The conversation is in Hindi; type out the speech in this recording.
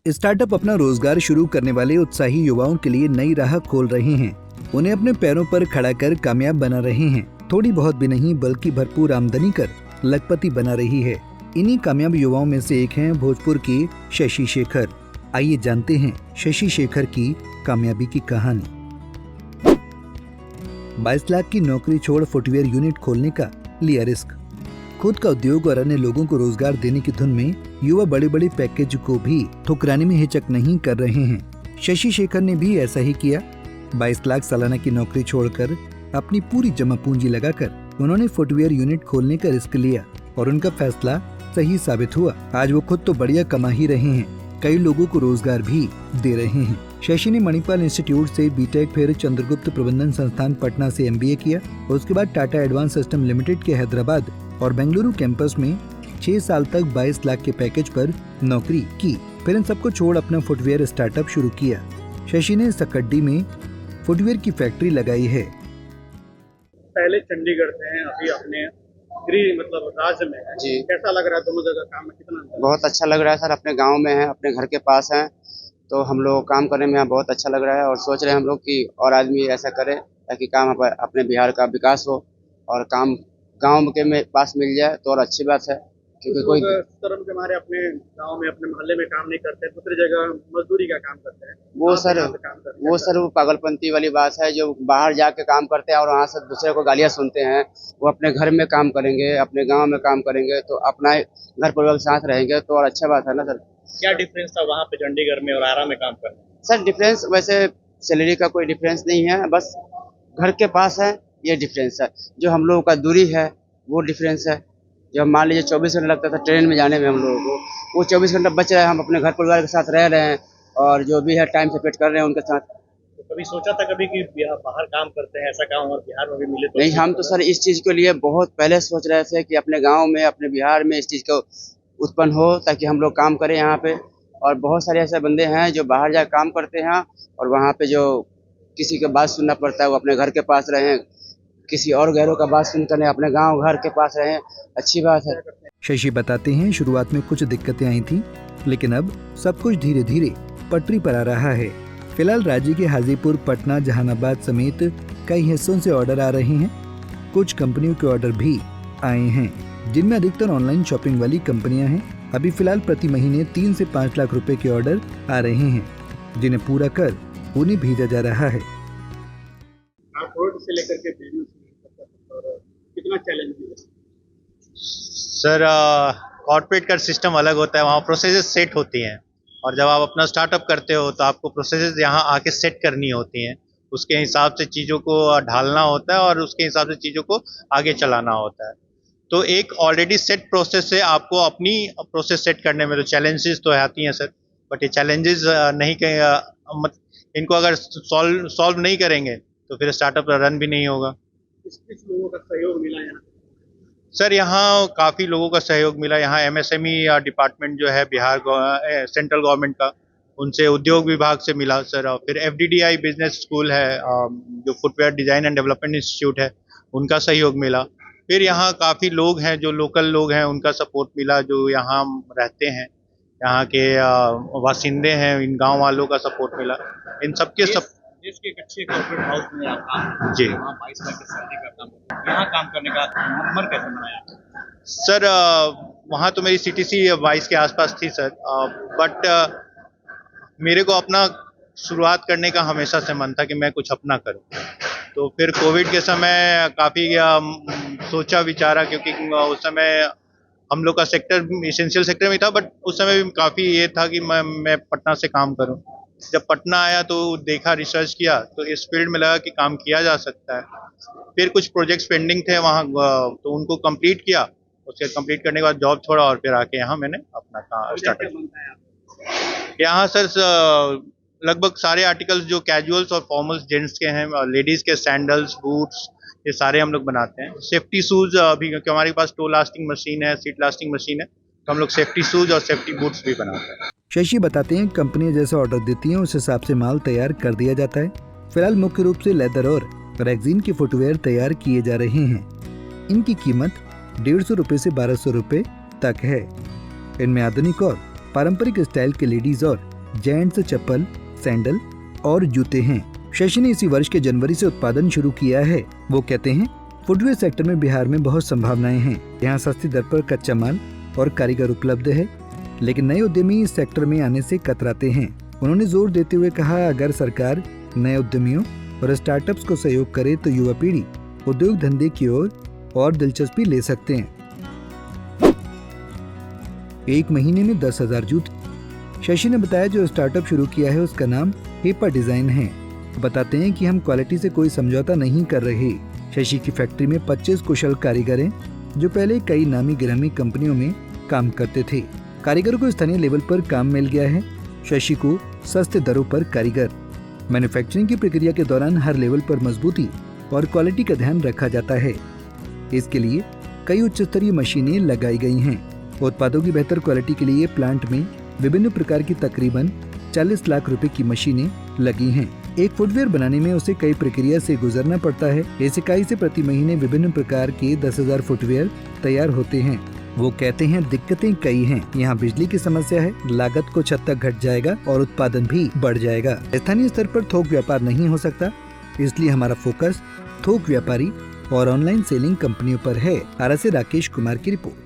स्टार्टअप अपना रोजगार शुरू करने वाले उत्साही युवाओं के लिए नई राह खोल रहे हैं। उन्हें अपने पैरों पर खड़ा कर कामयाब बना रहे हैं। थोड़ी बहुत भी नहीं बल्कि भरपूर आमदनी कर लखपति बना रही है। इन्हीं कामयाब युवाओं में से एक हैं भोजपुर के शशि शेखर। आइए जानते हैं शशि शेखर की कामयाबी की कहानी। 22 लाख की नौकरी छोड़ फुटवेयर यूनिट खोलने का लिया रिस्क। खुद का उद्योग और अन्य लोगों को रोजगार देने की धुन में युवा बड़े बड़े पैकेज को भी ठुकराने में हिचक नहीं कर रहे हैं। शशि शेखर ने भी ऐसा ही किया। 22 लाख सालाना की नौकरी छोड़कर अपनी पूरी जमा पूंजी लगाकर उन्होंने फुटवेयर यूनिट खोलने का रिस्क लिया और उनका फैसला सही साबित हुआ। आज वो खुद तो बढ़िया कमा ही रहे हैं, कई लोगों को रोजगार भी दे रहे हैं। शशि ने मणिपाल इंस्टीट्यूट से बीटेक, फिर चंद्रगुप्त प्रबंधन संस्थान पटना से MBA किया। उसके बाद टाटा एडवांस सिस्टम लिमिटेड के हैदराबाद और बेंगलुरु कैंपस में 6 साल तक 22 लाख के पैकेज पर नौकरी की। फिर इन सबको छोड़ अपना फुटवेयर स्टार्टअप शुरू किया। शशि ने सकड्डी में फुटवेयर की फैक्ट्री लगाई है। पहले चंडीगढ़ से हैं, अभी अपने गृह मतलब राज्य में है जी। कैसा लग रहा है दोनों जगह काम में, कितना अंतर? बहुत अच्छा लग रहा है सर। अपने गांव में है, अपने घर के पास है, तो हम लोग काम करने में यहाँ बहुत अच्छा लग रहा है और सोच रहे हैं हम लोग कि और आदमी ऐसा करे ताकि काम अपने बिहार का विकास हो और काम गांव के में पास मिल जाए तो और अच्छी बात है। क्योंकि कोई शर्म के मारे अपने गांव में अपने मोहल्ले में काम नहीं करते, दूसरी जगह मजदूरी का काम करते हैं। वो सर वो पागलपंती वाली बात है। जो बाहर जाके काम करते हैं और वहाँ से दूसरे को गालियाँ सुनते हैं, वो अपने घर में काम करेंगे, अपने गाँव में काम करेंगे तो अपना घर परिवार के साथ रहेंगे तो और अच्छा बात है ना सर। क्या डिफरेंस था वहाँ पे चंडीगढ़ में और आरा में काम करने? सर डिफरेंस वैसे सैलरी का कोई डिफरेंस नहीं है, बस घर के पास है ये डिफरेंस है। जो हम लोगों का दूरी है वो डिफरेंस है। जब मान लीजिए 24 घंटा लगता था ट्रेन में जाने में हम लोगों को, वो 24 घंटा बच रहा है। हम अपने घर परिवार के साथ रह रहे हैं और जो भी है टाइम स्पेंड कर रहे हैं उनके साथ। तो कभी सोचा था कभी कि बाहर काम करते हैं, ऐसा काम और बिहार में भी मिले तो? नहीं, हम तो सर इस चीज़ के लिए बहुत पहले सोच रहे थे कि अपने गाँव में अपने बिहार में इस चीज़ को उत्पन्न हो ताकि हम लोग काम करें यहाँ पे। और बहुत सारे ऐसे बंदे हैं जो बाहर जाकर काम करते हैं और वहाँ पे जो किसी की बात सुनना पड़ता है वो अपने घर के पास रहें, किसी और गैरों का बात सुनकर अपने गांव घर के पास रहें, अच्छी बात है। शशि बताते हैं शुरुआत में कुछ दिक्कतें आई थी, लेकिन अब सब कुछ धीरे धीरे पटरी पर आ रहा है। फिलहाल राज्य के हाजीपुर, पटना, जहानाबाद समेत कई हिस्सों से ऑर्डर आ रहे हैं। कुछ कंपनियों के ऑर्डर भी आए हैं जिनमें अधिकतर ऑनलाइन शॉपिंग वाली कंपनियां हैं। अभी फिलहाल प्रति महीने 3 से 5 लाख रुपए के ऑर्डर आ रहे हैं जिन्हें पूरा कर उन्हें भेजा जा रहा है। से लेकर के बिजनेस कितना चैलेंज है सर? कॉर्पोरेट का सिस्टम अलग होता है, वहाँ प्रोसेसेस सेट होती हैं और जब आप अपना स्टार्टअप करते हो तो आपको प्रोसेसेस यहाँ आके सेट करनी होती हैं। उसके हिसाब से चीज़ों को ढालना होता है और उसके हिसाब से चीज़ों को आगे चलाना होता है। तो एक ऑलरेडी सेट प्रोसेस से आपको अपनी प्रोसेस सेट करने में तो चैलेंजेस तो आती हैं सर, बट ये चैलेंजेस नहीं इनको अगर सॉल्व नहीं करेंगे तो फिर स्टार्टअप रन भी नहीं होगा। किस लोगों का सहयोग मिला यहाँ? सर यहाँ काफ़ी लोगों का सहयोग मिला। यहाँ MSME डिपार्टमेंट जो है बिहार सेंट्रल गवर्नमेंट का, उनसे उद्योग विभाग से मिला सर। और फिर FDDI बिजनेस स्कूल है जो footwear design and development institute है, उनका सहयोग मिला। फिर यहाँ काफ़ी लोग हैं जो लोकल लोग हैं, उनका सपोर्ट मिला। जो यहाँ रहते हैं, यहाँ के वासिंदे हैं, इन गाँव वालों का सपोर्ट मिला। इन सबके देश के एक अच्छे कॉर्पोरेट हाउस में आप काम जी, वहाँ 22 लाख की सैलरी का काम, यहाँ काम करने का मन कैसे बनाया सर? वहाँ तो मेरी CTC 22 के आसपास थी सर, बट मेरे को अपना शुरुआत करने का हमेशा से मन था कि मैं कुछ अपना करूँ। तो फिर कोविड के समय काफ़ी सोचा विचारा, क्योंकि उस समय हम लोग का सेक्टर एसेंशियल सेक्टर में था, बट उस समय भी काफ़ी ये था कि मैं पटना से काम करूँ। जब पटना आया तो देखा, रिसर्च किया तो इस फील्ड में लगा कि काम किया जा सकता है। फिर कुछ प्रोजेक्ट्स पेंडिंग थे वहाँ, तो उनको कंप्लीट किया। उसके कंप्लीट करने के बाद जॉब छोड़ा और फिर आके यहाँ मैंने अपना काम स्टार्ट किया। यहाँ सर लगभग सारे आर्टिकल्स जो कैजुअल्स और फॉर्मल्स जेंट्स के हैं, लेडीज़ के सैंडल्स, बूट्स, ये सारे हम लोग बनाते हैं। सेफ्टी शूज़ अभी, क्योंकि हमारे पास टो लास्टिंग मशीन है, सीट लास्टिंग मशीन है, तो हम लोग सेफ्टी शूज़ और सेफ्टी बूट्स भी बनाते हैं। शशि बताते हैं कंपनी जैसा ऑर्डर देती है उस हिसाब से माल तैयार कर दिया जाता है। फिलहाल मुख्य रूप से लेदर और रेक्सिन के फुटवेयर तैयार किए जा रहे हैं। इनकी कीमत 150 रुपए से 1200 रुपए तक है। इनमें आधुनिक और पारंपरिक स्टाइल के लेडीज और जेंट्स चप्पल, सैंडल और जूते हैं। शशि ने इसी वर्ष के जनवरी से उत्पादन शुरू किया है। वो कहते हैं फुटवेयर सेक्टर में बिहार में बहुत संभावनाएं हैं। यहाँ सस्ती दर पर कच्चा माल और कारीगर उपलब्ध है, लेकिन नए उद्यमी इस सेक्टर में आने से कतराते हैं। उन्होंने जोर देते हुए कहा, अगर सरकार नए उद्यमियों और स्टार्टअप्स को सहयोग करे तो युवा पीढ़ी उद्योग धंधे की ओर और दिलचस्पी ले सकते हैं। 1 महीने में 10,000 जूते। शशि ने बताया जो स्टार्टअप शुरू किया है उसका नाम हेपा डिजाइन है। बताते हैं कि हम क्वालिटी से कोई समझौता नहीं कर रहे। शशि की फैक्ट्री में 25 कुशल कारीगर हैं, जो पहले कई नामी गिरामी कंपनियों में काम करते थे। कारीगरों को स्थानीय लेवल पर काम मिल गया है। शशि को सस्ते दरों पर कारीगर। मैन्युफैक्चरिंग की प्रक्रिया के दौरान हर लेवल पर मजबूती और क्वालिटी का ध्यान रखा जाता है। इसके लिए कई उच्च स्तरीय मशीनें लगाई गई हैं। उत्पादों की बेहतर क्वालिटी के लिए प्लांट में विभिन्न प्रकार की तकरीबन 40 लाख रुपए की मशीनें लगी हैं। एक फुटवेयर बनाने में उसे कई प्रक्रिया से गुजरना पड़ता है। इस इकाई से प्रति महीने विभिन्न प्रकार के 10,000 फुटवेयर तैयार होते हैं। वो कहते हैं दिक्कतें कई हैं। यहाँ बिजली की समस्या है, लागत कुछ हद तक घट जाएगा और उत्पादन भी बढ़ जाएगा। स्थानीय स्तर पर थोक व्यापार नहीं हो सकता, इसलिए हमारा फोकस थोक व्यापारी और ऑनलाइन सेलिंग कंपनियों पर है। आरा से राकेश कुमार की रिपोर्ट।